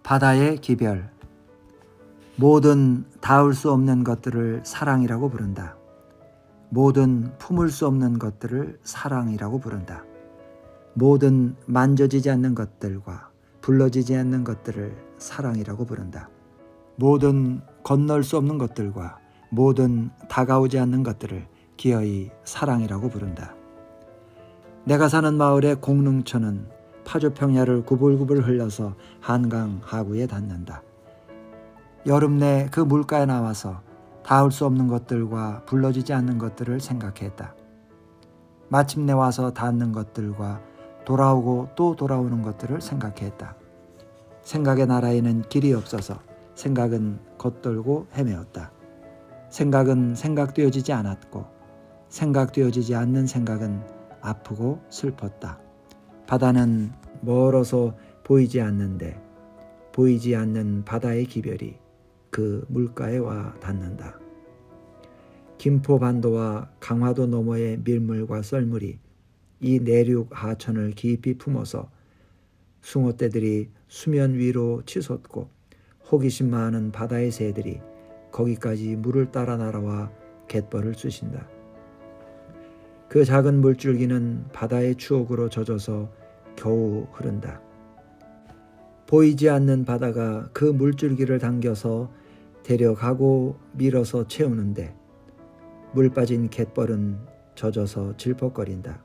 바다의 기별. 모든 닿을 수 없는 것들을 사랑이라고 부른다. 모든 품을 수 없는 것들을 사랑이라고 부른다. 모든 만져지지 않는 것들과 불러지지 않는 것들을 사랑이라고 부른다. 모든 건널 수 없는 것들과 모든 다가오지 않는 것들을 기어이 사랑이라고 부른다. 내가 사는 마을의 공릉천은 파주평야를 구불구불 흘러서 한강 하구에 닿는다. 여름 내 그 물가에 나와서 닿을 수 없는 것들과 불러지지 않는 것들을 생각했다. 마침내 와서 닿는 것들과 돌아오고 또 돌아오는 것들을 생각했다. 생각의 나라에는 길이 없어서 생각은 겉돌고 헤매었다. 생각은 생각되어지지 않았고 생각되어지지 않는 생각은 아프고 슬펐다. 바다는 멀어서 보이지 않는데 보이지 않는 바다의 기별이 그 물가에 와 닿는다. 김포반도와 강화도 너머의 밀물과 썰물이 이 내륙 하천을 깊이 품어서 숭어떼들이 수면 위로 치솟고 호기심 많은 바다의 새들이 거기까지 물을 따라 날아와 갯벌을 쑤신다. 그 작은 물줄기는 바다의 추억으로 젖어서 겨우 흐른다. 보이지 않는 바다가 그 물줄기를 당겨서 데려가고 밀어서 채우는데 물 빠진 갯벌은 젖어서 질퍽거린다.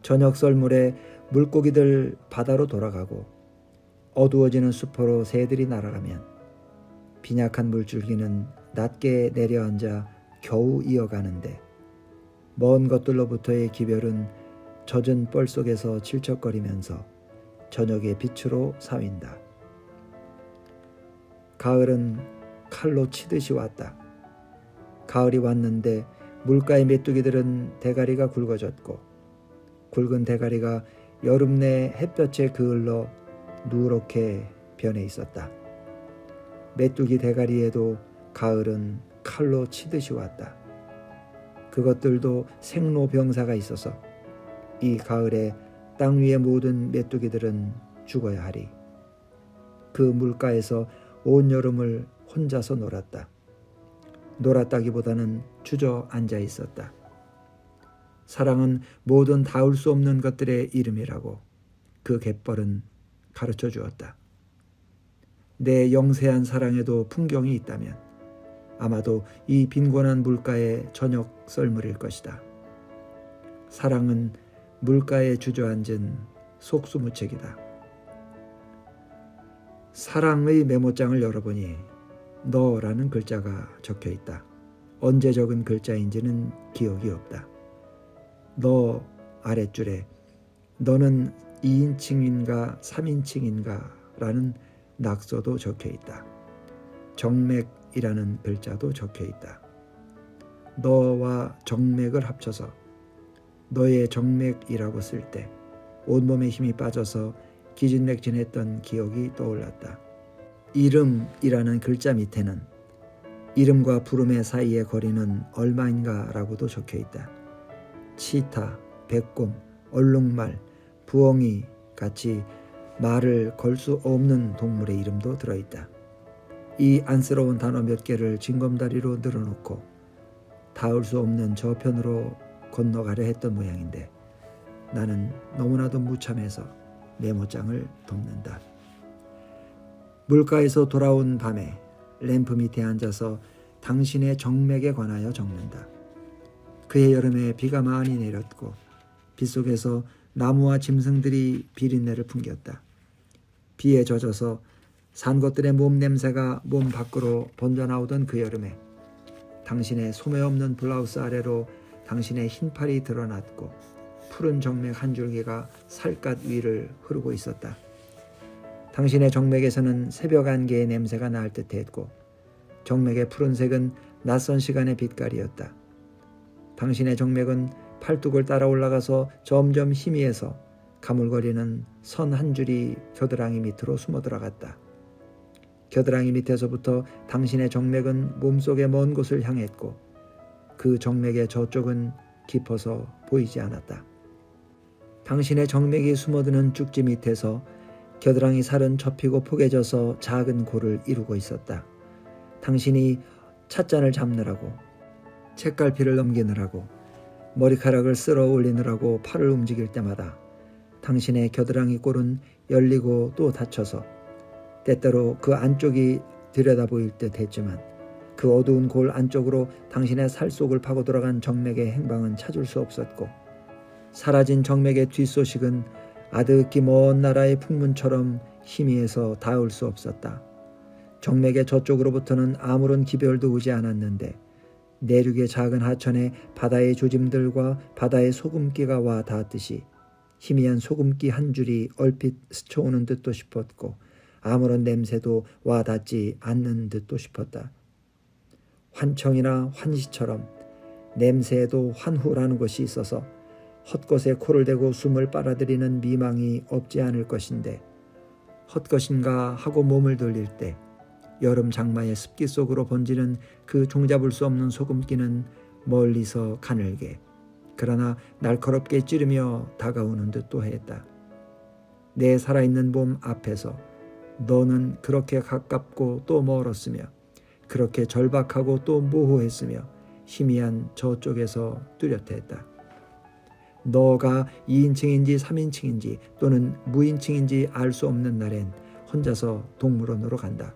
저녁 썰물에 물고기들 바다로 돌아가고 어두워지는 수포로 새들이 날아가면 빈약한 물줄기는 낮게 내려앉아 겨우 이어가는데 먼 것들로부터의 기별은 젖은 뻘 속에서 질척거리면서 저녁의 빛으로 사윈다. 가을은 칼로 치듯이 왔다. 가을이 왔는데 물가의 메뚜기들은 대가리가 굵어졌고 굵은 대가리가 여름 내 햇볕에 그을러 누렇게 변해 있었다. 메뚜기 대가리에도 가을은 칼로 치듯이 왔다. 그것들도 생로병사가 있어서 이 가을에 땅 위의 모든 메뚜기들은 죽어야 하리. 그 물가에서 온 여름을 혼자서 놀았다. 놀았다기보다는 주저앉아 있었다. 사랑은 모든 닿을 수 없는 것들의 이름이라고 그 갯벌은 가르쳐 주었다. 내 영세한 사랑에도 풍경이 있다면 아마도 이 빈곤한 물가의 저녁 썰물일 것이다. 사랑은 물가에 주저앉은 속수무책이다. 사랑의 메모장을 열어보니 너라는 글자가 적혀 있다. 언제 적은 글자인지는 기억이 없다. 너 아랫줄에 너는 2인칭인가 3인칭인가 라는 낙서도 적혀 있다. 정맥이라는 글자도 적혀 있다. 너와 정맥을 합쳐서 너의 정맥이라고 쓸 때 온몸에 힘이 빠져서 기진맥진했던 기억이 떠올랐다. 이름이라는 글자 밑에는 이름과 부름의 사이의 거리는 얼마인가 라고도 적혀 있다. 치타, 백곰, 얼룩말, 부엉이 같이 말을 걸 수 없는 동물의 이름도 들어있다. 이 안쓰러운 단어 몇 개를 징검다리로 늘어놓고 닿을 수 없는 저편으로 건너가려 했던 모양인데 나는 너무나도 무참해서 메모장을 덮는다. 물가에서 돌아온 밤에 램프 밑에 앉아서 당신의 정맥에 관하여 적는다. 그해 여름에 비가 많이 내렸고 빗속에서 나무와 짐승들이 비린내를 풍겼다. 비에 젖어서 산 것들의 몸 냄새가 몸 밖으로 번져나오던 그 여름에 당신의 소매 없는 블라우스 아래로 당신의 흰팔이 드러났고 푸른 정맥 한 줄기가 살갗 위를 흐르고 있었다. 당신의 정맥에서는 새벽 안개의 냄새가 날 듯했고 정맥의 푸른색은 낯선 시간의 빛깔이었다. 당신의 정맥은 팔뚝을 따라 올라가서 점점 희미해서 가물거리는 선 한 줄이 겨드랑이 밑으로 숨어 들어갔다. 겨드랑이 밑에서부터 당신의 정맥은 몸속의 먼 곳을 향했고 그 정맥의 저쪽은 깊어서 보이지 않았다. 당신의 정맥이 숨어드는 쭉지 밑에서 겨드랑이 살은 접히고 포개져서 작은 골을 이루고 있었다. 당신이 찻잔을 잡느라고, 책갈피를 넘기느라고, 머리카락을 쓸어 올리느라고 팔을 움직일 때마다 당신의 겨드랑이 골은 열리고 또 닫혀서 때때로 그 안쪽이 들여다보일 듯 했지만 그 어두운 골 안쪽으로 당신의 살 속을 파고 들어간 정맥의 행방은 찾을 수 없었고, 사라진 정맥의 뒷소식은 아득히 먼 나라의 풍문처럼 희미해서 닿을 수 없었다. 정맥의 저쪽으로부터는 아무런 기별도 오지 않았는데 내륙의 작은 하천에 바다의 조짐들과 바다의 소금기가 와 닿았듯이 희미한 소금기 한 줄이 얼핏 스쳐오는 듯도 싶었고 아무런 냄새도 와 닿지 않는 듯도 싶었다. 환청이나 환시처럼 냄새에도 환후라는 것이 있어서 헛것에 코를 대고 숨을 빨아들이는 미망이 없지 않을 것인데, 헛것인가 하고 몸을 돌릴 때 여름 장마의 습기 속으로 번지는 그 종잡을 수 없는 소금기는 멀리서 가늘게 그러나 날카롭게 찌르며 다가오는 듯도 했다. 내 살아있는 몸 앞에서 너는 그렇게 가깝고 또 멀었으며 그렇게 절박하고 또 모호했으며 희미한 저쪽에서 뚜렷했다. 너가 2인칭인지 3인칭인지 또는 무인칭인지 알 수 없는 날엔 혼자서 동물원으로 간다.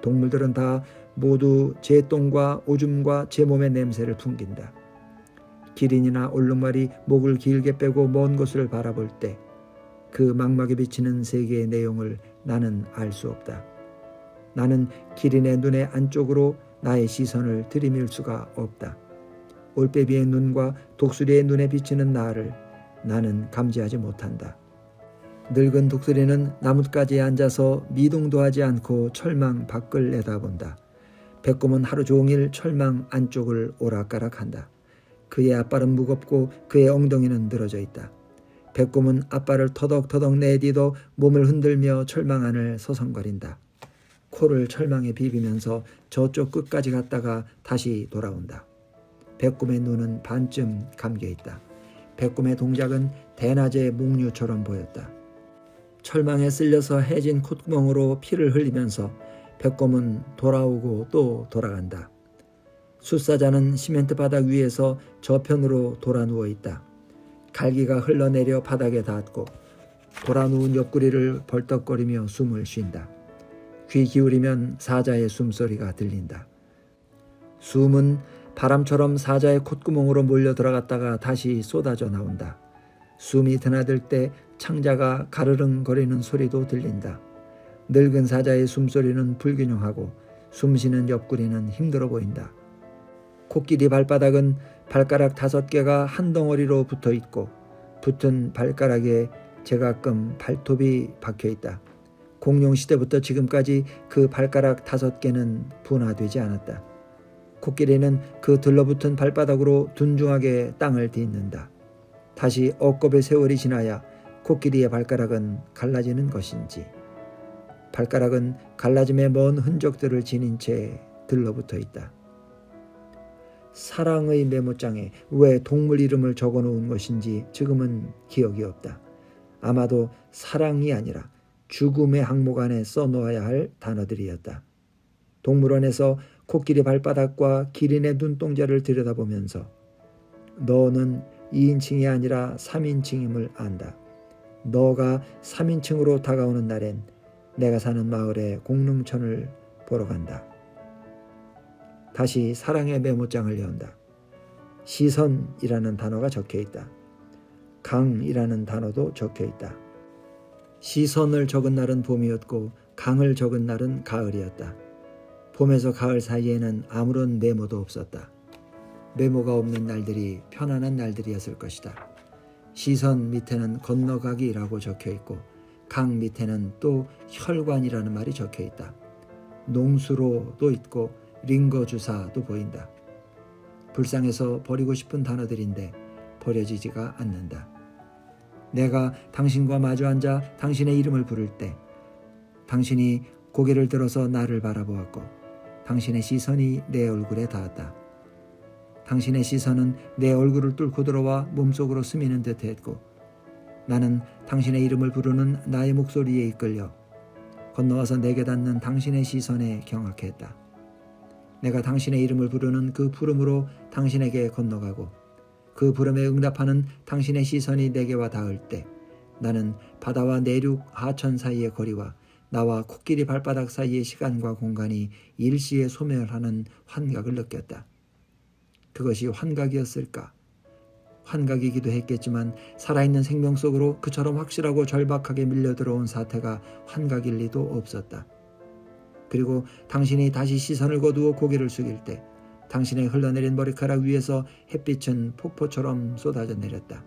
동물들은 다 모두 제 똥과 오줌과 제 몸의 냄새를 풍긴다. 기린이나 얼룩말이 목을 길게 빼고 먼 곳을 바라볼 때 그 망막에 비치는 세계의 내용을 나는 알 수 없다. 나는 기린의 눈의 안쪽으로 나의 시선을 들이밀 수가 없다. 올빼비의 눈과 독수리의 눈에 비치는 나를 나는 감지하지 못한다. 늙은 독수리는 나뭇가지에 앉아서 미동도 하지 않고 철망 밖을 내다본다. 백곰은 하루 종일 철망 안쪽을 오락가락한다. 그의 앞발은 무겁고 그의 엉덩이는 늘어져 있다. 백곰은 앞발을 터덕터덕 내디도 몸을 흔들며 철망 안을 서성거린다. 코를 철망에 비비면서 저쪽 끝까지 갔다가 다시 돌아온다. 백곰의 눈은 반쯤 감겨있다. 백곰의 동작은 대낮의 목류처럼 보였다. 철망에 쓸려서 해진 콧구멍으로 피를 흘리면서 백곰은 돌아오고 또 돌아간다. 숫사자는 시멘트 바닥 위에서 저편으로 돌아 누워있다. 갈기가 흘러내려 바닥에 닿았고 돌아 누운 옆구리를 벌떡거리며 숨을 쉰다. 귀 기울이면 사자의 숨소리가 들린다. 숨은 바람처럼 사자의 콧구멍으로 몰려 들어갔다가 다시 쏟아져 나온다. 숨이 드나들 때 창자가 가르릉거리는 소리도 들린다. 늙은 사자의 숨소리는 불균형하고 숨쉬는 옆구리는 힘들어 보인다. 코끼리 발바닥은 발가락 5개가 한 덩어리로 붙어 있고 붙은 발가락에 제가끔 발톱이 박혀 있다. 공룡 시대부터 지금까지 그 발가락 5개는 분화되지 않았다. 코끼리는 그 들러붙은 발바닥으로 둔중하게 땅을 딛는다. 다시 억겁의 세월이 지나야 코끼리의 발가락은 갈라지는 것인지, 발가락은 갈라짐의 먼 흔적들을 지닌 채 들러붙어 있다. 사랑의 메모장에 왜 동물 이름을 적어놓은 것인지 지금은 기억이 없다. 아마도 사랑이 아니라 죽음의 항목 안에 써놓아야 할 단어들이었다. 동물원에서 코끼리 발바닥과 기린의 눈동자를 들여다보면서 너는 2인칭이 아니라 3인칭임을 안다. 너가 3인칭으로 다가오는 날엔 내가 사는 마을의 공릉천을 보러 간다. 다시 사랑의 메모장을 연다. 시선이라는 단어가 적혀있다. 강이라는 단어도 적혀있다. 시선을 적은 날은 봄이었고 강을 적은 날은 가을이었다. 봄에서 가을 사이에는 아무런 메모도 없었다. 메모가 없는 날들이 편안한 날들이었을 것이다. 시선 밑에는 건너가기라고 적혀있고 강 밑에는 또 혈관이라는 말이 적혀있다. 농수로도 있고 링거주사도 보인다. 불쌍해서 버리고 싶은 단어들인데 버려지지가 않는다. 내가 당신과 마주 앉아 당신의 이름을 부를 때 당신이 고개를 들어서 나를 바라보았고 당신의 시선이 내 얼굴에 닿았다. 당신의 시선은 내 얼굴을 뚫고 들어와 몸속으로 스미는 듯 했고 나는 당신의 이름을 부르는 나의 목소리에 이끌려 건너와서 내게 닿는 당신의 시선에 경악했다. 내가 당신의 이름을 부르는 그 부름으로 당신에게 건너가고 그 부름에 응답하는 당신의 시선이 내게와 닿을 때 나는 바다와 내륙 하천 사이의 거리와 나와 코끼리 발바닥 사이의 시간과 공간이 일시에 소멸하는 환각을 느꼈다. 그것이 환각이었을까? 환각이기도 했겠지만 살아있는 생명 속으로 그처럼 확실하고 절박하게 밀려들어온 사태가 환각일 리도 없었다. 그리고 당신이 다시 시선을 거두어 고개를 숙일 때 당신의 흘러내린 머리카락 위에서 햇빛은 폭포처럼 쏟아져 내렸다.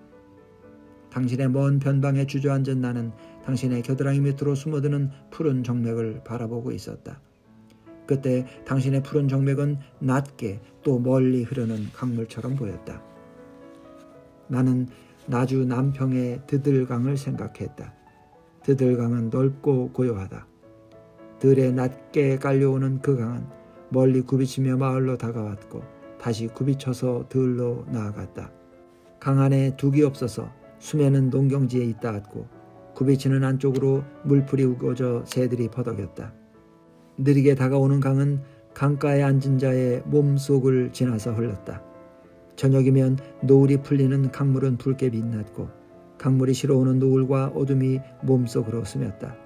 당신의 먼 변방에 주저앉은 나는 당신의 겨드랑이 밑으로 숨어드는 푸른 정맥을 바라보고 있었다. 그때 당신의 푸른 정맥은 낮게 또 멀리 흐르는 강물처럼 보였다. 나는 나주 남평의 드들강을 생각했다. 드들강은 넓고 고요하다. 들에 낮게 깔려오는 그 강은 멀리 굽이치며 마을로 다가왔고 다시 굽이쳐서 들로 나아갔다. 강 안에 둑이 없어서 수면은 농경지에 잇따았고 굽이치는 안쪽으로 물풀이 우거져 새들이 퍼덕였다. 느리게 다가오는 강은 강가에 앉은 자의 몸속을 지나서 흘렀다. 저녁이면 노을이 풀리는 강물은 붉게 빛났고 강물이 실어오는 노을과 어둠이 몸속으로 스몄다.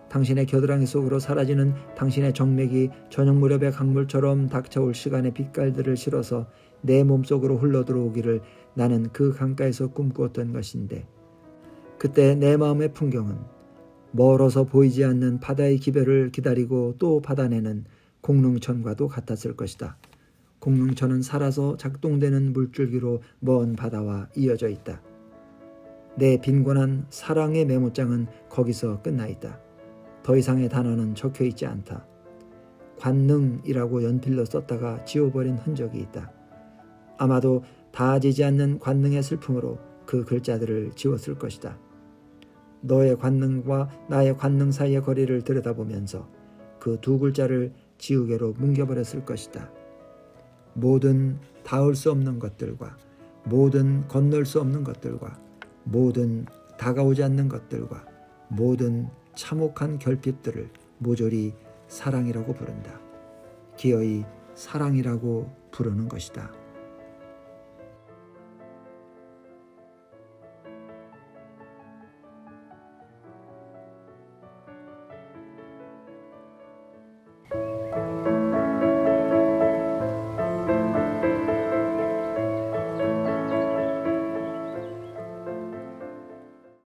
당신의 겨드랑이 속으로 사라지는 당신의 정맥이 저녁 무렵의 강물처럼 닥쳐올 시간의 빛깔들을 실어서 내 몸속으로 흘러들어오기를 나는 그 강가에서 꿈꾸었던 것인데 그때 내 마음의 풍경은 멀어서 보이지 않는 바다의 기별을 기다리고 또 받아내는 공릉천과도 같았을 것이다. 공릉천은 살아서 작동되는 물줄기로 먼 바다와 이어져 있다. 내 빈곤한 사랑의 메모장은 거기서 끝나 있다. 더 이상의 단어는 적혀 있지 않다. 관능이라고 연필로 썼다가 지워버린 흔적이 있다. 아마도 닿아지지 않는 관능의 슬픔으로 그 글자들을 지웠을 것이다. 너의 관능과 나의 관능 사이의 거리를 들여다보면서 그 두 글자를 지우개로 뭉겨버렸을 것이다. 모든 닿을 수 없는 것들과 모든 건널 수 없는 것들과 모든 다가오지 않는 것들과 모든 참혹한 결핍들을 모조리 사랑이라고 부른다. 기어이 사랑이라고 부르는 것이다.